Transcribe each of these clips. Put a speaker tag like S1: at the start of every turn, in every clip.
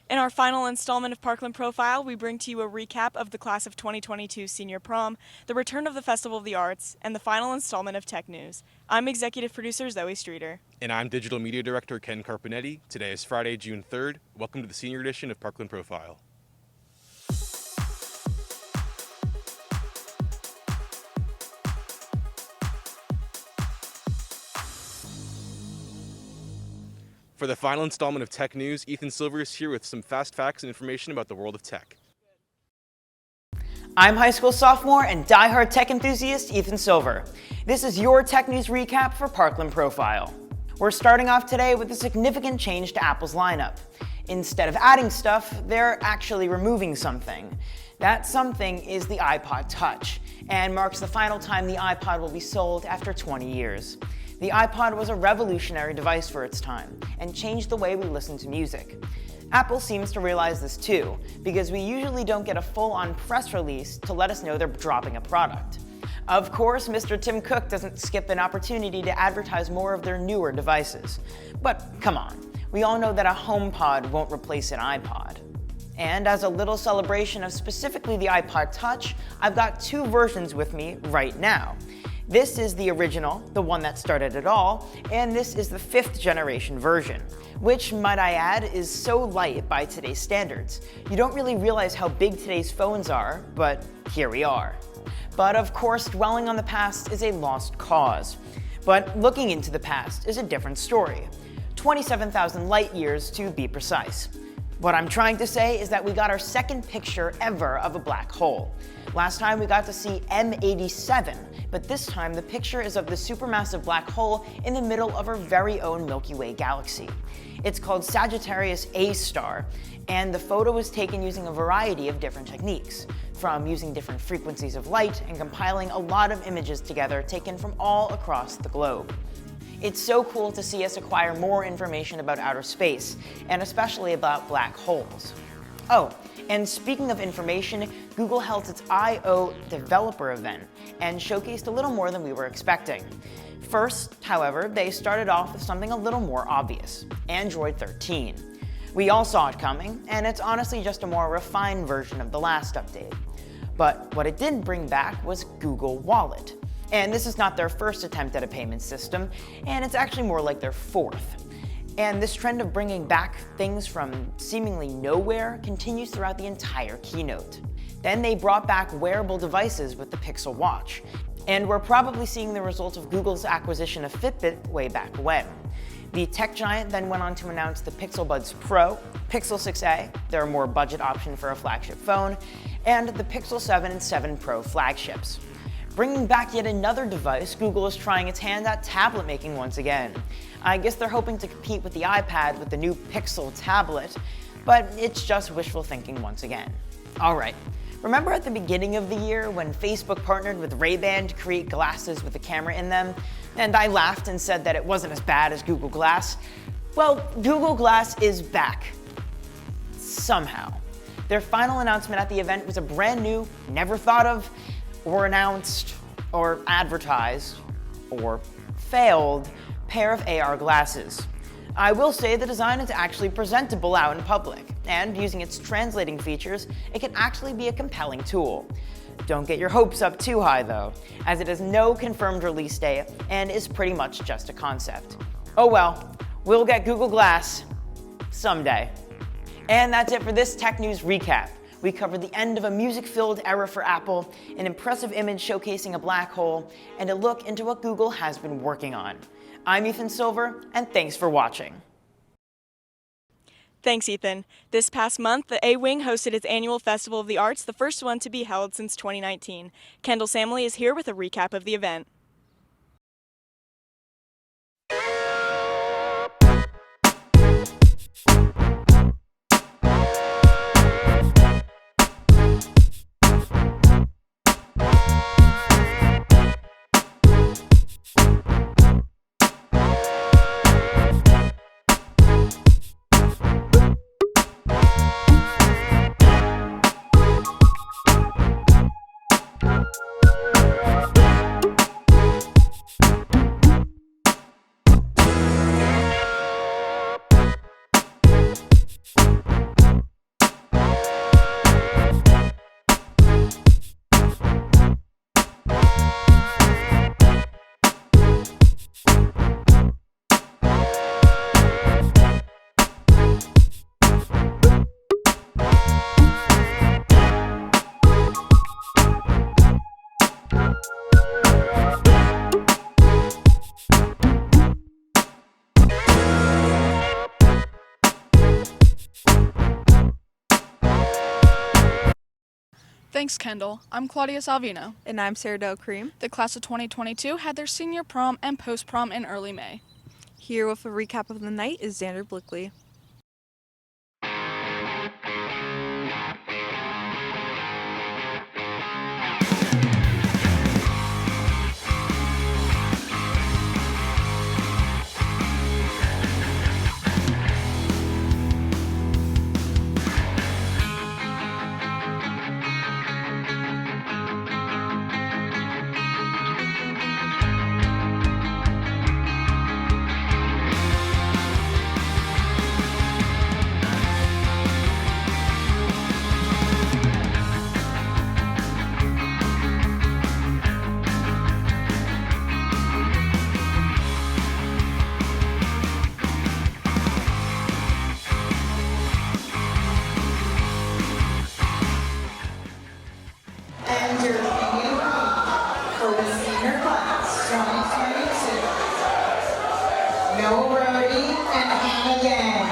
S1: In our final installment of Parkland Profile, we bring to you a recap of the class of 2022 senior prom, the return of the Festival of the Arts, and the final installment of Tech News. I'm executive producer Zoe Streeter.
S2: And I'm digital media director Ken Carpenetti. Today is Friday, June 3rd. Welcome to the senior edition of Parkland Profile. For the final installment of Tech News, Ethan Silver is here with some fast facts and information about the world of tech.
S3: I'm high school sophomore and diehard tech enthusiast Ethan Silver. This is your Tech News recap for Parkland Profile. We're starting off today with a significant change to Apple's lineup. Instead of adding stuff, they're actually removing something. That something is the iPod Touch, and marks the final time the iPod will be sold after 20 years. The iPod was a revolutionary device for its time, and changed the way we listen to music. Apple seems to realize this too, because we usually don't get a full-on press release to let us know they're dropping a product. Of course, Mr. Tim Cook doesn't skip an opportunity to advertise more of their newer devices. But come on, we all know that a HomePod won't replace an iPod. And as a little celebration of specifically the iPod Touch, I've got two versions with me right now. This is the original, the one that started it all, and this is the 5th generation version, which, might I add, is so light by today's standards. You don't really realize how big today's phones are, but here we are. But of course, dwelling on the past is a lost cause. But looking into the past is a different story. 27,000 light years to be precise. What I'm trying to say is that we got our second picture ever of a black hole. Last time we got to see M87, but this time the picture is of the supermassive black hole in the middle of our very own Milky Way galaxy. It's called Sagittarius A star, and the photo was taken using a variety of different techniques, from using different frequencies of light and compiling a lot of images together taken from all across the globe. It's so cool to see us acquire more information about outer space, and especially about black holes. Oh, and speaking of information, Google held its I/O developer event and showcased a little more than we were expecting. First, however, they started off with something a little more obvious: Android 13. We all saw it coming, and it's honestly just a more refined version of the last update. But what it didn't bring back was Google Wallet. And this is not their first attempt at a payment system, and it's actually more like their fourth. And this trend of bringing back things from seemingly nowhere continues throughout the entire keynote. Then they brought back wearable devices with the Pixel Watch, and we're probably seeing the result of Google's acquisition of Fitbit way back when. The tech giant then went on to announce the Pixel Buds Pro, Pixel 6a, their more budget option for a flagship phone, and the Pixel 7 and 7 Pro flagships. Bringing back yet another device, Google is trying its hand at tablet making once again. I guess they're hoping to compete with the iPad with the new Pixel tablet, but it's just wishful thinking once again. Alright, remember at the beginning of the year when Facebook partnered with Ray-Ban to create glasses with a camera in them? And I laughed and said that it wasn't as bad as Google Glass. Well, Google Glass is back. Somehow. Their final announcement at the event was a brand new, never thought of, or announced, or advertised, or failed pair of AR glasses. I will say the design is actually presentable out in public, and using its translating features, it can actually be a compelling tool. Don't get your hopes up too high though, as it has no confirmed release date and is pretty much just a concept. Oh well, we'll get Google Glass someday. And that's it for this Tech News recap. We covered the end of a music-filled era for Apple, an impressive image showcasing a black hole, and a look into what Google has been working on. I'm Ethan Silver, and thanks for watching.
S1: Thanks, Ethan. This past month, the A-Wing hosted its annual Festival of the Arts, the first one to be held since 2019. Kendall Samley is here with a recap of the event.
S4: Thanks, Kendall. I'm Klaudia Salvino.
S5: And I'm Sarah Del Cream.
S4: The class of 2022 had their senior prom and post-prom in early May.
S5: Here with a recap of the night is Xander Blickley.
S6: And your senior for the senior class, 2022. Noah Brody and Hannah Yang.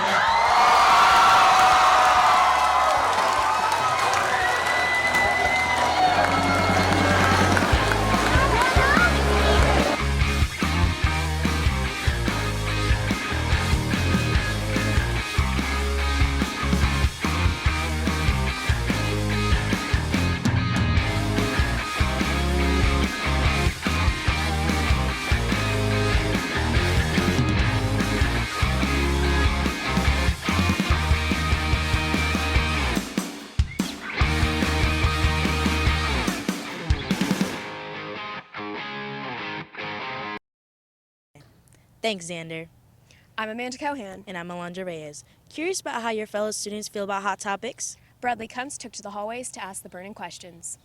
S7: Thanks, Xander.
S8: I'm Amanda Cohan.
S7: And I'm Alondra Reyes. Curious about how your fellow students feel about hot topics?
S8: Bradley Kuntz took to the hallways to ask the burning questions.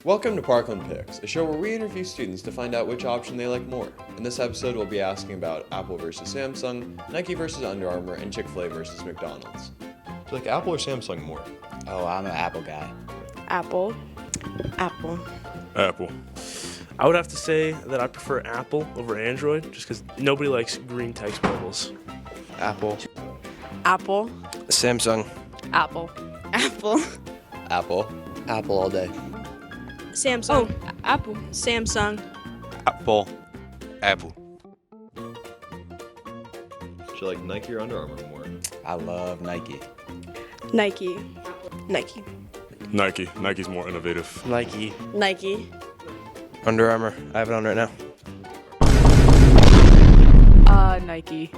S9: Welcome to Parkland Picks, a show where we interview students to find out which option they like more. In this episode, we'll be asking about Apple versus Samsung, Nike versus Under Armour, and Chick-fil-A versus McDonald's. Do you like Apple or Samsung more?
S10: Oh, I'm an Apple guy.
S8: Apple.
S7: Apple.
S11: Apple. I would have to say that I prefer Apple over Android just because nobody likes green text bubbles.
S10: Apple.
S8: Apple.
S10: Samsung.
S8: Apple.
S7: Apple.
S10: Apple. Apple all day.
S7: Samsung.
S8: Oh, Apple.
S7: Samsung.
S10: Apple. Apple.
S9: Do you like Nike or Under Armour more?
S10: I love Nike.
S8: Nike. Nike.
S11: Nike. Nike's more innovative.
S10: Nike.
S8: Nike.
S10: Under Armour. I have it on right now.
S4: Nike.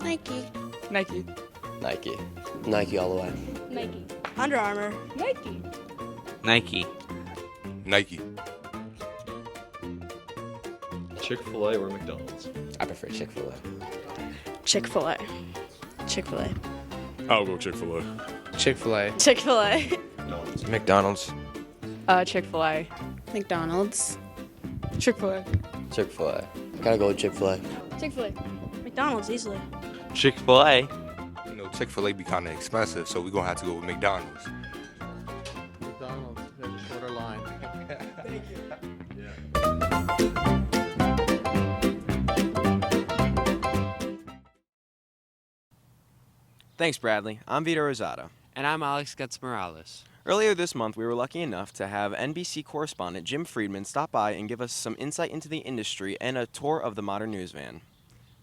S7: Nike.
S4: Nike.
S10: Nike. Nike all the way.
S8: Nike.
S7: Under Armour.
S8: Nike.
S10: Nike.
S9: Nike. Chick-fil-A or McDonald's?
S10: I prefer Chick-fil-A.
S8: Chick-fil-A.
S7: Chick-fil-A.
S11: I'll go Chick-fil-A.
S10: Chick-fil-A.
S8: Chick-fil-A.
S9: McDonald's.
S10: McDonald's.
S4: Chick-fil-A.
S8: McDonald's.
S4: Chick-fil-A.
S10: Chick-fil-A. I gotta go with Chick-fil-A.
S8: Chick-fil-A.
S7: McDonald's, easily.
S10: Chick-fil-A.
S12: You know, Chick-fil-A be kind of expensive, so we're going to have to go with McDonald's.
S13: McDonald's, there's a shorter line.
S9: Thank you. Yeah.
S14: Thanks, Bradley. I'm Vittorio Rizzotto.
S15: And I'm Alex Getz-Morales.
S14: Earlier this month, we were lucky enough to have NBC correspondent Jim Friedman stop by and give us some insight into the industry and a tour of the modern news van.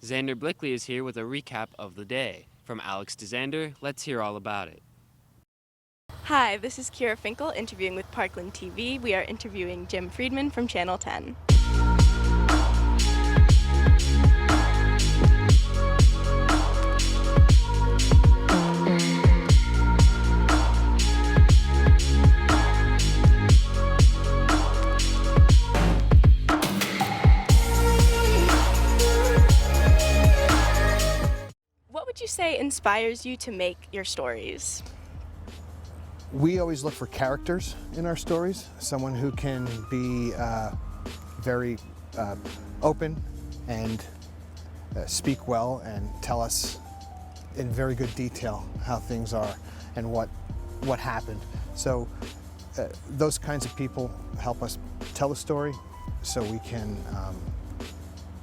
S15: Xander Blickley is here with a recap of the day. From Alex to Xander, let's hear all about it.
S8: Hi, this is Kira Finkel interviewing with Parkland TV. We are interviewing Jim Friedman from Channel 10. What would you say inspires you to make your stories?
S16: We always look for characters in our stories, someone who can be very open and speak well and tell us in very good detail how things are and what happened. So those kinds of people help us tell the story so we can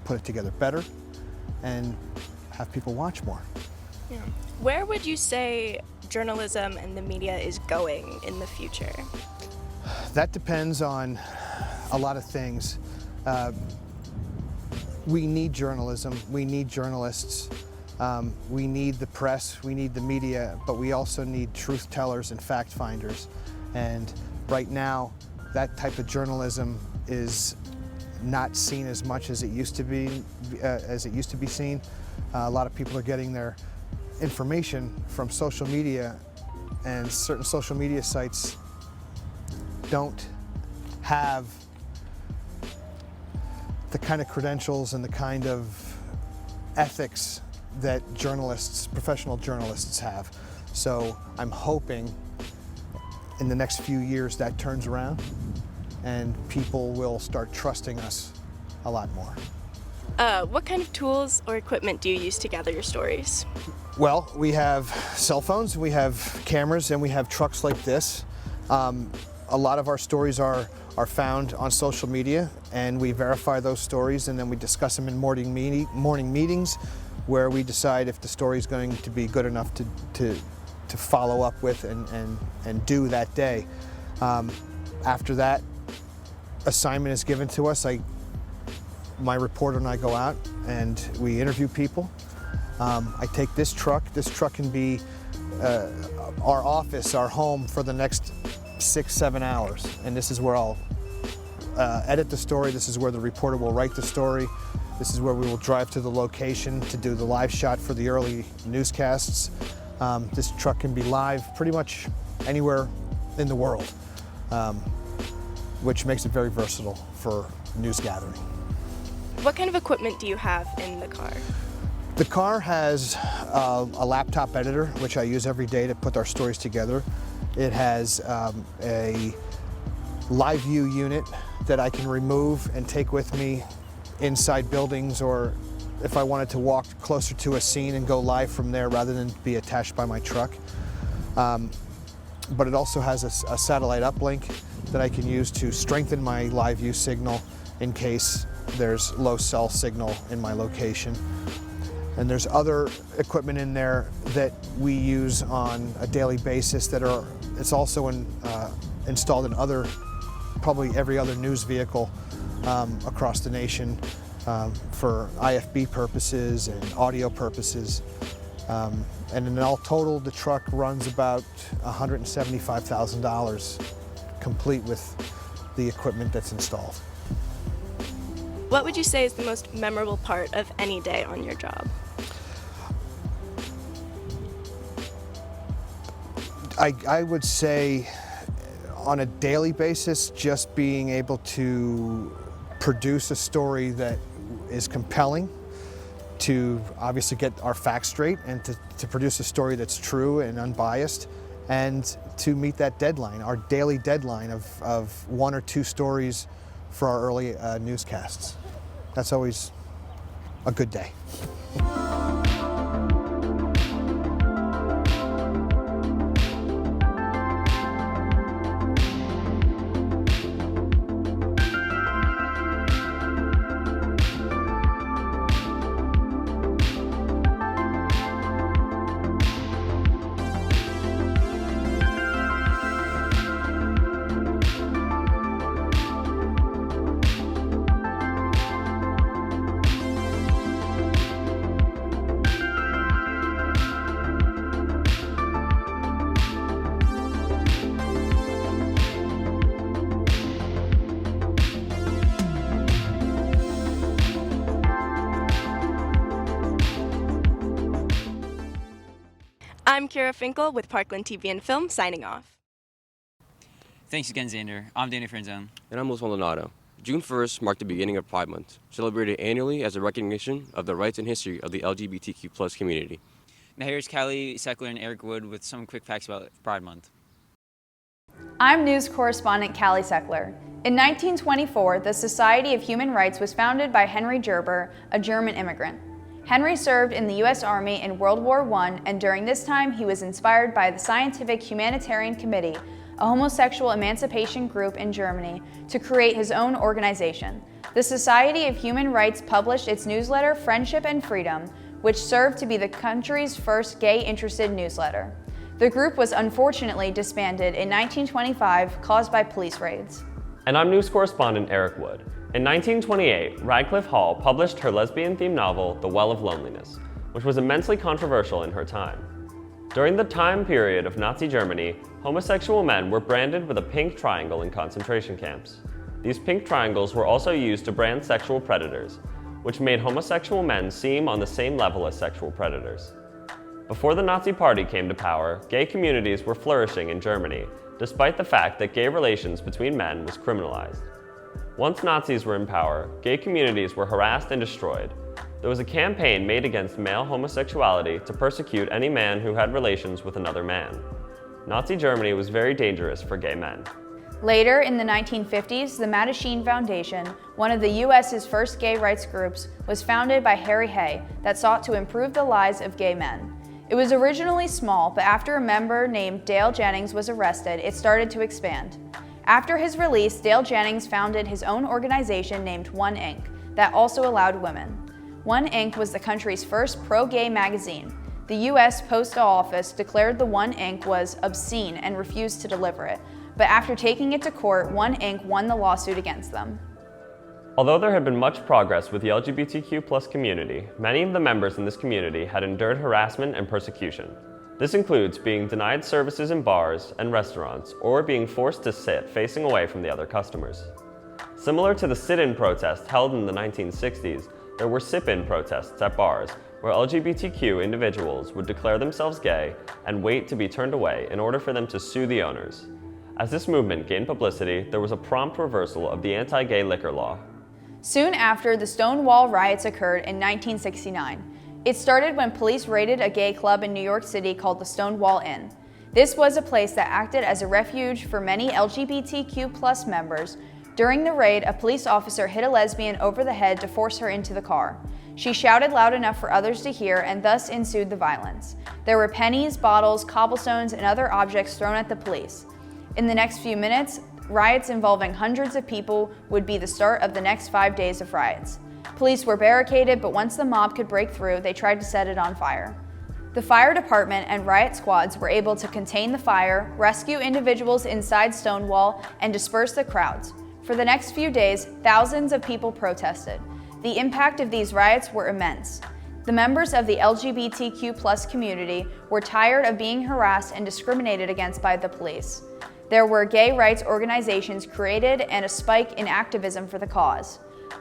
S16: put it together better and have people watch more.
S8: Yeah. Where would you say journalism and the media is going in the future?
S16: That depends on a lot of things. We need journalism, we need journalists, we need the press, we need the media, but we also need truth tellers and fact finders. And right now, that type of journalism is not seen as much as it used to be, seen. A lot of people are getting their information from social media, and certain social media sites don't have the kind of credentials and the kind of ethics that journalists, professional journalists have. So I'm hoping in the next few years that turns around and people will start trusting us a lot more.
S8: What kind of tools or equipment do you use to gather your stories?
S16: Well, we have cell phones, we have cameras, and we have trucks like this. A lot of our stories are found on social media, and we verify those stories, and then we discuss them in morning meetings where we decide if the story is going to be good enough to follow up with and do that day. After that assignment is given to us, my reporter and I go out and we interview people. I take this truck. This truck can be our office, our home for the next 6-7 hours. And this is where I'll edit the story. This is where the reporter will write the story. This is where we will drive to the location to do the live shot for the early newscasts. This truck can be live pretty much anywhere in the world, which makes it very versatile for news gathering.
S8: What kind of equipment do you have in the car?
S16: The car has a laptop editor, which I use every day to put our stories together. It has a live view unit that I can remove and take with me inside buildings, or if I wanted to walk closer to a scene and go live from there rather than be attached by my truck. But it also has a satellite uplink that I can use to strengthen my live view signal in case there's low cell signal in my location. And there's other equipment in there that we use on a daily basis it's also installed in probably every other news vehicle across the nation for IFB purposes and audio purposes. And in all total, the truck runs about $175,000 complete with the equipment that's installed.
S8: What would you say is the most memorable part of any day on your job?
S16: I would say on a daily basis, just being able to produce a story that is compelling, to obviously get our facts straight, and to produce a story that's true and unbiased, and to meet that deadline, our daily deadline of 1 or 2 stories for our early newscasts. That's always a good day.
S8: I'm Kira Finkel with Parkland TV and Film, signing off.
S17: Thanks again, Xander. I'm Danny Franzone.
S18: And I'm Luis Maldonado. June 1st marked the beginning of Pride Month, celebrated annually as a recognition of the rights and history of the LGBTQ+ community.
S17: Now here's Callie Seckler and Eric Wood with some quick facts about Pride Month.
S19: I'm news correspondent Callie Seckler. In 1924, the Society of Human Rights was founded by Henry Gerber, a German immigrant. Henry served in the U.S. Army in World War I, and during this time he was inspired by the Scientific Humanitarian Committee, a homosexual emancipation group in Germany, to create his own organization. The Society of Human Rights published its newsletter, Friendship and Freedom, which served to be the country's first gay-interested newsletter. The group was unfortunately disbanded in 1925, caused by police raids.
S20: And I'm news correspondent Eric Wood. In 1928, Radcliffe Hall published her lesbian-themed novel, The Well of Loneliness, which was immensely controversial in her time. During the time period of Nazi Germany, homosexual men were branded with a pink triangle in concentration camps. These pink triangles were also used to brand sexual predators, which made homosexual men seem on the same level as sexual predators. Before the Nazi Party came to power, gay communities were flourishing in Germany, despite the fact that gay relations between men was criminalized. Once Nazis were in power, gay communities were harassed and destroyed. There was a campaign made against male homosexuality to persecute any man who had relations with another man. Nazi Germany was very dangerous for gay men.
S19: Later, in the 1950s, the Mattachine Foundation, one of the U.S.'s first gay rights groups, was founded by Harry Hay that sought to improve the lives of gay men. It was originally small, but after a member named Dale Jennings was arrested, it started to expand. After his release, Dale Jennings founded his own organization named One Inc. that also allowed women. One Inc. was the country's first pro-gay magazine. The U.S. Postal Office declared the One Inc. was obscene and refused to deliver it, but after taking it to court, One Inc. won the lawsuit against them.
S20: Although there had been much progress with the LGBTQ+ community, many of the members in this community had endured harassment and persecution. This includes being denied services in bars and restaurants, or being forced to sit facing away from the other customers. Similar to the sit-in protest held in the 1960s, there were sip-in protests at bars where LGBTQ individuals would declare themselves gay and wait to be turned away in order for them to sue the owners. As this movement gained publicity, there was a prompt reversal of the anti-gay liquor law.
S19: Soon after, the Stonewall riots occurred in 1969. It started when police raided a gay club in New York City called the Stonewall Inn. This was a place that acted as a refuge for many LGBTQ+ members. During the raid, a police officer hit a lesbian over the head to force her into the car. She shouted loud enough for others to hear, and thus ensued the violence. There were pennies, bottles, cobblestones, and other objects thrown at the police. In the next few minutes, riots involving hundreds of people would be the start of the next 5 days of riots. Police were barricaded, but once the mob could break through, they tried to set it on fire. The fire department and riot squads were able to contain the fire, rescue individuals inside Stonewall, and disperse the crowds. For the next few days, thousands of people protested. The impact of these riots were immense. The members of the LGBTQ+ community were tired of being harassed and discriminated against by the police. There were gay rights organizations created and a spike in activism for the cause.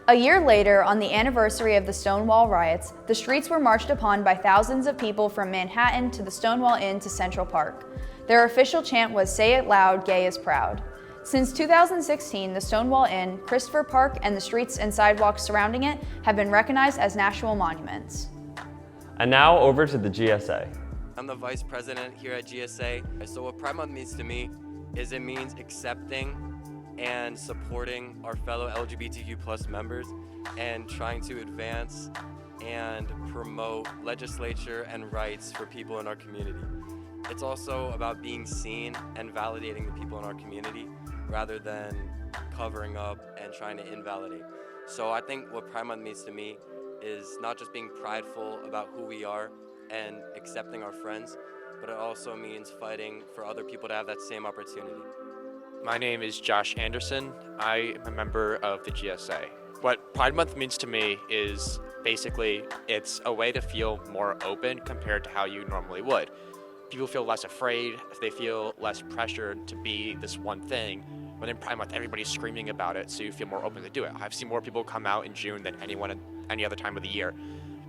S19: A year later, on the anniversary of the Stonewall riots, the streets were marched upon by thousands of people from Manhattan to the Stonewall Inn to Central Park. Their official chant was "Say it loud, gay is proud." Since 2016, the Stonewall Inn, Christopher Park, and the streets and sidewalks surrounding it have been recognized as national monuments.
S20: And now over to the GSA.
S21: I'm the vice president here at GSA. So what Pride Month means to me is it means accepting and supporting our fellow LGBTQ+ members and trying to advance and promote legislature and rights for people in our community. It's also about being seen and validating the people in our community rather than covering up and trying to invalidate. So I think what Pride Month means to me is not just being prideful about who we are and accepting our friends, but it also means fighting for other people to have that same opportunity.
S22: My name is Josh Anderson. I am a member of the GSA. What Pride Month means to me is basically it's a way to feel more open compared to how you normally would. People feel less afraid, they feel less pressured to be this one thing. When in Pride Month, everybody's screaming about it, so you feel more open to do it. I've seen more people come out in June than any other time of the year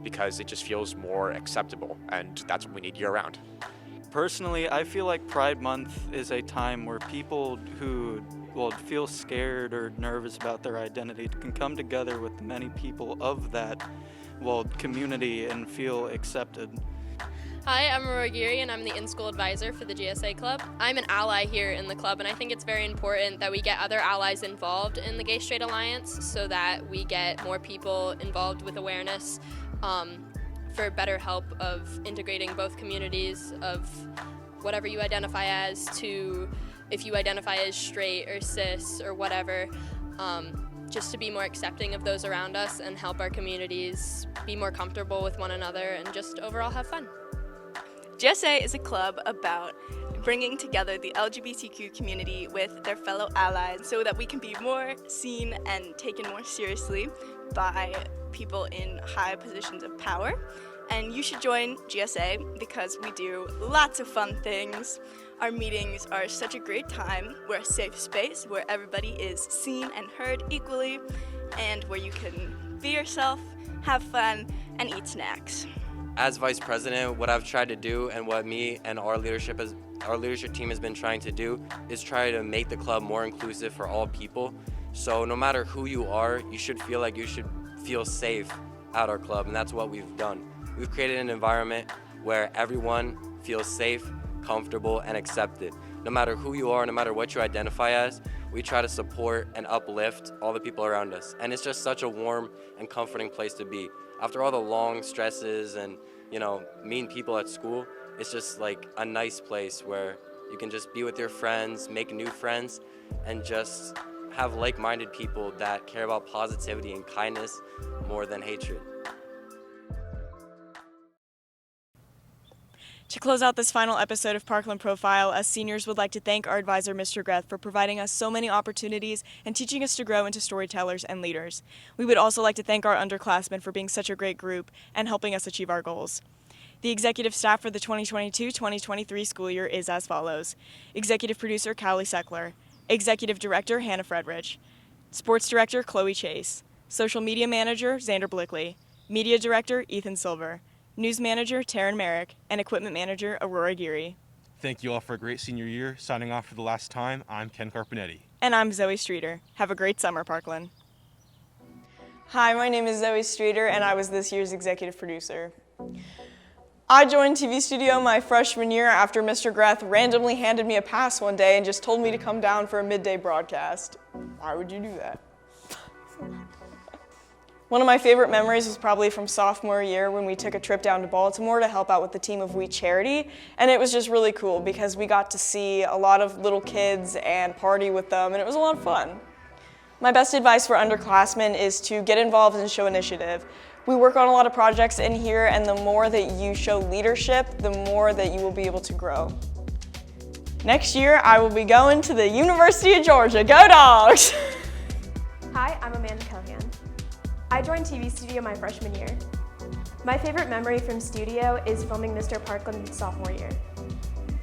S22: because it just feels more acceptable, and that's what we need year-round.
S23: Personally, I feel like Pride Month is a time where people who feel scared or nervous about their identity can come together with many people of that community and feel accepted.
S24: Hi, I'm Aurora Gery, and I'm the in-school advisor for the GSA Club. I'm an ally here in the club, and I think it's very important that we get other allies involved in the Gay-Straight Alliance so that we get more people involved with awareness for better help of integrating both communities of whatever you identify as to if you identify as straight or cis or whatever, just to be more accepting of those around us and help our communities be more comfortable with one another and just overall have fun.
S8: GSA is a club about bringing together the LGBTQ community with their fellow allies so that we can be more seen and taken more seriously by people in high positions of power. And you should join GSA because we do lots of fun things. Our meetings are such a great time. We're a safe space where everybody is seen and heard equally, and where you can be yourself, have fun, and eat snacks.
S21: As vice president, what I've tried to do and what me and our leadership team has been trying to do is try to make the club more inclusive for all people. So no matter who you are, you should feel like you should feel safe at our club, and that's what we've done. We've created an environment where everyone feels safe, comfortable, and accepted. No matter who you are, no matter what you identify as, we try to support and uplift all the people around us. And it's just such a warm and comforting place to be. After all the long stresses and, mean people at school, it's just like a nice place where you can just be with your friends, make new friends, and just have like-minded people that care about positivity and kindness more than hatred.
S1: To close out this final episode of Parkland Profile, us seniors would like to thank our advisor, Mr. Greth, for providing us so many opportunities and teaching us to grow into storytellers and leaders. We would also like to thank our underclassmen for being such a great group and helping us achieve our goals. The executive staff for the 2022-2023 school year is as follows. Executive producer, Callie Seckler. Executive director, Hannah Fredrich. Sports director, Chloe Chase. Social media manager, Xander Blickley. Media director, Ethan Silver. News manager, Taryn Merrick, and equipment manager, Aurora Gery.
S2: Thank you all for a great senior year. Signing off for the last time, I'm Ken Carpenetti.
S1: And I'm Zoe Streeter. Have a great summer, Parkland. Hi, my name is Zoe Streeter, and I was this year's executive producer. I joined TV Studio my freshman year after Mr. Greth randomly handed me a pass one day and just told me to come down for a midday broadcast. Why would you do that? One of my favorite memories was probably from sophomore year when we took a trip down to Baltimore to help out with the team of We Charity, and it was just really cool because we got to see a lot of little kids and party with them, and it was a lot of fun. My best advice for underclassmen is to get involved and show initiative. We work on a lot of projects in here, and the more that you show leadership, the more that you will be able to grow. Next year, I will be going to the University of Georgia. Go Dogs!
S3: Hi, I'm Amanda Cohan. I joined TV Studio my freshman year. My favorite memory from studio is filming Mr. Parkland sophomore year.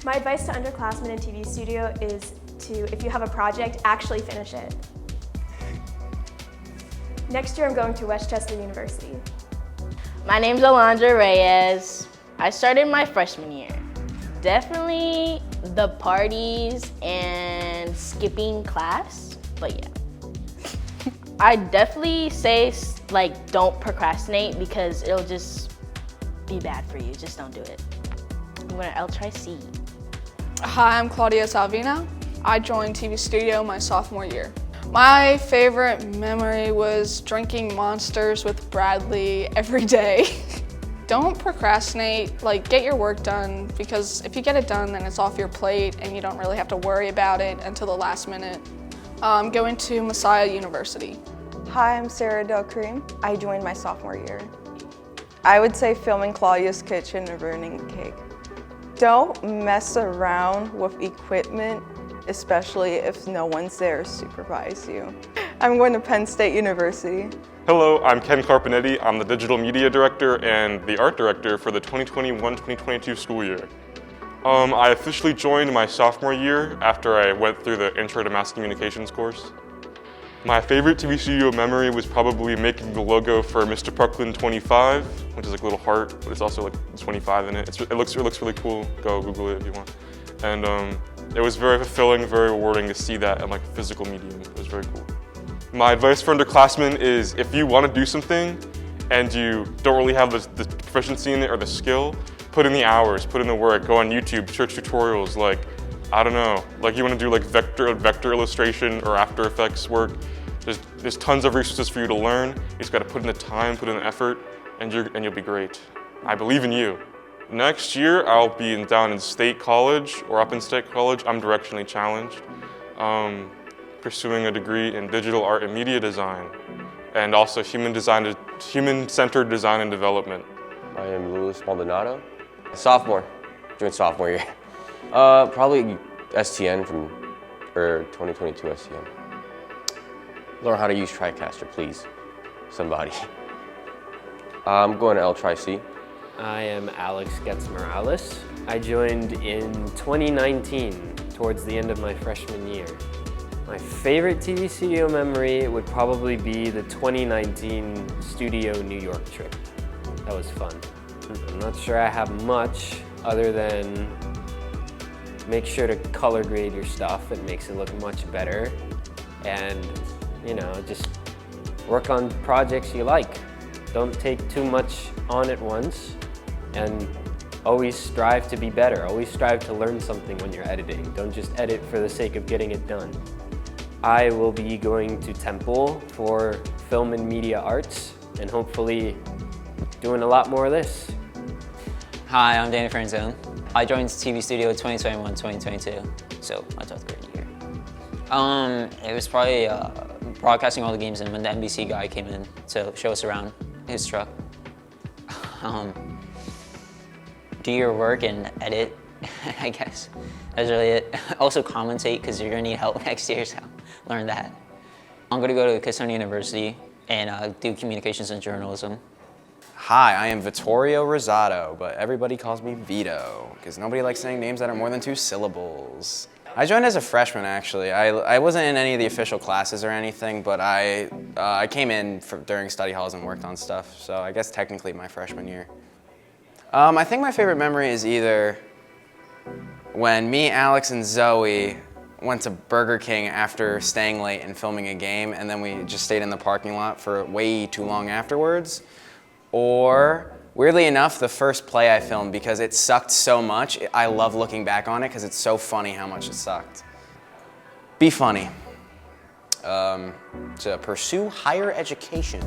S3: My advice to underclassmen in TV Studio is to, if you have a project, actually finish it. Next year I'm going to Westchester University.
S5: My name's Alondra Reyes. I started my freshman year. Definitely the parties and skipping class, but yeah. I definitely say don't procrastinate because it'll just be bad for you. Just don't do it. I'll try C.
S4: Hi, I'm Klaudia Salvino. I joined TV Studio my sophomore year. My favorite memory was drinking Monsters with Bradley every day. Don't procrastinate, get your work done, because if you get it done, then it's off your plate and you don't really have to worry about it until the last minute. I'm going to Messiah University.
S25: Hi, I'm Sarah Del Cream. I joined my sophomore year. I would say filming Claudia's kitchen and ruining the cake. Don't mess around with equipment, especially if no one's there to supervise you. I'm going to Penn State University.
S26: Hello, I'm Ken Carpenetti. I'm the Digital Media Director and the Art Director for the 2021-2022 school year. I officially joined my sophomore year after I went through the Intro to Mass Communications course. My favorite TV studio memory was probably making the logo for Mr. Parkland 25, which is like a little heart, but it's also 25 in it. It looks really cool. Go Google it if you want. And it was very fulfilling, very rewarding to see that in physical medium. It was very cool. My advice for underclassmen is if you want to do something and you don't really have the proficiency in it or the skill, put in the hours, put in the work, go on YouTube, search tutorials, I don't know, you want to do vector illustration or After Effects work. There's tons of resources for you to learn. You just got to put in the time, put in the effort, and you'll be great. I believe in you. Next year, I'll be down in State College or up in State College. I'm directionally challenged, pursuing a degree in digital art and media design, and also human-centered design and development.
S18: I am Louis Maldonado, sophomore, doing sophomore year. Probably STN or 2022 STN. Learn how to use TriCaster, please, somebody. I'm going to L-Tri-C.
S6: I am Alex Getz-Morales. I joined in 2019, towards the end of my freshman year. My favorite TV studio memory would probably be the 2019 Studio New York trip. That was fun. I'm not sure I have much other than make sure to color grade your stuff. It makes it look much better. And, you know, just work on projects you like. Don't take too much on at once, and always strive to be better. Always strive to learn something when you're editing. Don't just edit for the sake of getting it done. I will be going to Temple for Film and Media Arts, and hopefully doing a lot more of this.
S7: Hi, I'm Danny Franzone. I joined TV Studio 2021-2022, so my 12th grade year. It was probably broadcasting all the games, and when the NBC guy came in to show us around his truck. Do your work and edit, I guess. That's really it. Also commentate, because you're gonna need help next year, so learn that. I'm gonna go to Cohan University and do communications and journalism.
S14: Hi, I am Vittorio Rizzotto, but everybody calls me Vito, because nobody likes saying names that are more than 2 syllables. I joined as a freshman, actually. I wasn't in any of the official classes or anything, but I came in during study halls and worked on stuff, so I guess technically my freshman year. I think my favorite memory is either when me, Alex, and Zoe went to Burger King after staying late and filming a game, and then we just stayed in the parking lot for way too long afterwards. Or, weirdly enough, the first play I filmed, because it sucked so much. I love looking back on it because it's so funny how much it sucked. Be funny. To pursue higher education.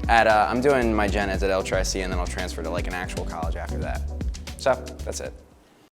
S14: I'm doing my gen eds at L-Tri-C, and then I'll transfer to like an actual college after that. So, that's it.